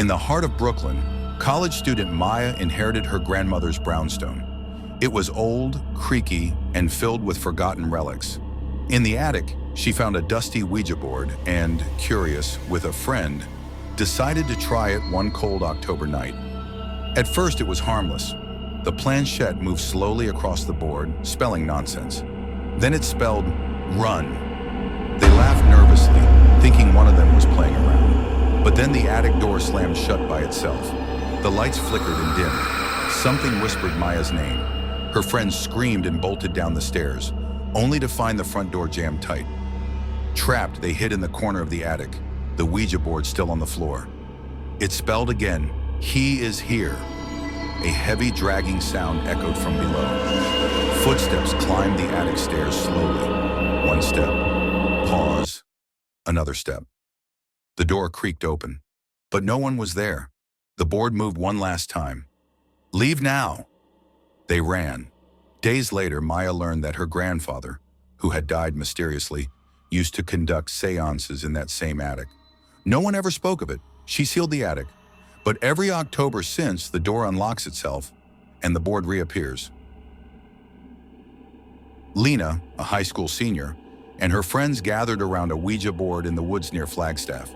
In the heart of Brooklyn, college student Maya inherited her grandmother's brownstone. It was old, creaky, and filled with forgotten relics. In the attic, she found a dusty Ouija board and, curious, with a friend, decided to try it one cold October night. At first, it was harmless. The planchette moved slowly across the board, spelling nonsense. Then it spelled, "Run." They laughed nervously, thinking one of them was playing around. But then the attic door slammed shut by itself. The lights flickered and dimmed. Something whispered Maya's name. Her friends screamed and bolted down the stairs, only to find the front door jammed tight. Trapped, they hid in the corner of the attic, the Ouija board still on the floor. It spelled again, "He is here." A heavy, dragging sound echoed from below. Footsteps climbed the attic stairs slowly. One step. Pause. Another step. The door creaked open, but no one was there. The board moved one last time. "Leave now." They ran. Days later, Maya learned that her grandfather, who had died mysteriously, used to conduct seances in that same attic. No one ever spoke of it. She sealed the attic. But every October since, the door unlocks itself and the board reappears. Lena, a high school senior, and her friends gathered around a Ouija board in the woods near Flagstaff.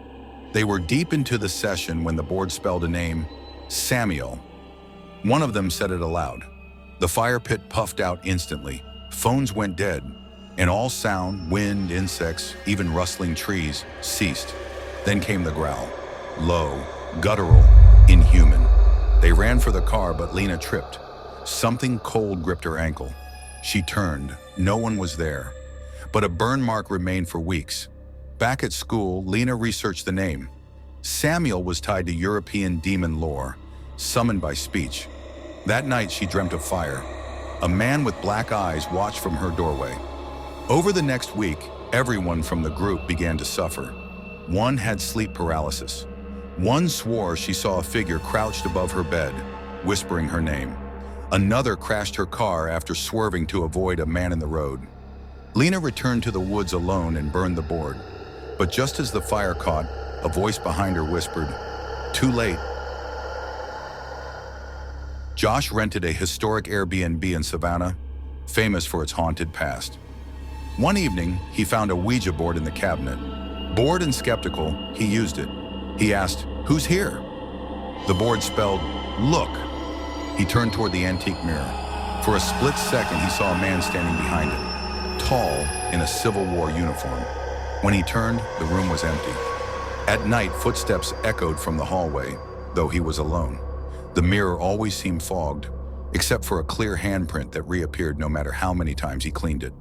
They were deep into the session when the board spelled a name, Samuel. One of them said it aloud. The fire pit puffed out instantly. Phones went dead, and all sound, wind, insects, even rustling trees, ceased. Then came the growl. Low, guttural, inhuman. They ran for the car, but Lena tripped. Something cold gripped her ankle. She turned. No one was there. But a burn mark remained for weeks. Back at school, Lena researched the name. Samuel was tied to European demon lore, summoned by speech. That night, she dreamt of fire. A man with black eyes watched from her doorway. Over the next week, everyone from the group began to suffer. One had sleep paralysis. One swore she saw a figure crouched above her bed, whispering her name. Another crashed her car after swerving to avoid a man in the road. Lena returned to the woods alone and burned the board. But just as the fire caught, a voice behind her whispered, "Too late." Josh rented a historic Airbnb in Savannah, famous for its haunted past. One evening, he found a Ouija board in the cabinet. Bored and skeptical, he used it. He asked, "Who's here?" The board spelled, "Look." He turned toward the antique mirror. For a split second, he saw a man standing behind him, tall, in a Civil War uniform. When he turned, the room was empty. At night, footsteps echoed from the hallway, though he was alone. The mirror always seemed fogged, except for a clear handprint that reappeared no matter how many times he cleaned it.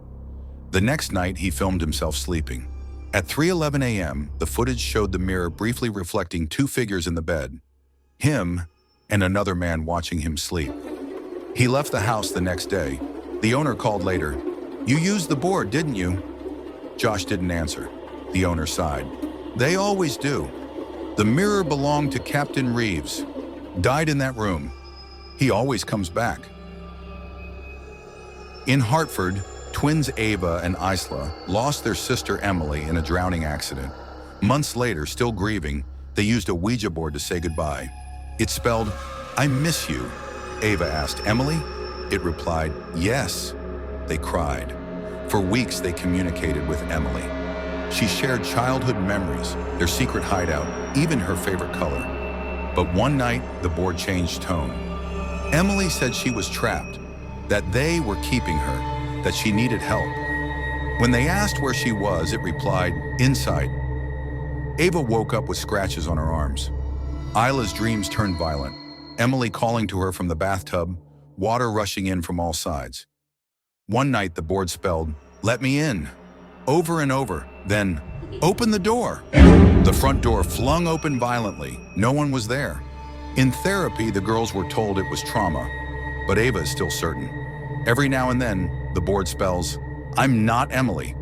The next night, he filmed himself sleeping. At 3:11 a.m., the footage showed the mirror briefly reflecting two figures in the bed, him and another man watching him sleep. He left the house the next day. The owner called later. "You used the board, didn't you?" Josh didn't answer. The owner sighed. "They always do. The mirror belonged to Captain Reeves. Died in that room. He always comes back." In Hartford, twins Ava and Isla lost their sister Emily in a drowning accident. Months later, still grieving, they used a Ouija board to say goodbye. It spelled, "I miss you." Ava asked, "Emily?" It replied, "Yes." They cried. For weeks, they communicated with Emily. She shared childhood memories, their secret hideout, even her favorite color. But one night, the board changed tone. Emily said she was trapped, that they were keeping her, that she needed help. When they asked where she was, it replied, "Inside." Ava woke up with scratches on her arms. Isla's dreams turned violent, Emily calling to her from the bathtub, water rushing in from all sides. One night, the board spelled, "Let me in," over and over, then, "Open the door." The front door flung open violently. No one was there. In therapy, the girls were told it was trauma, but Ava is still certain. Every now and then, the board spells, "I'm not Emily."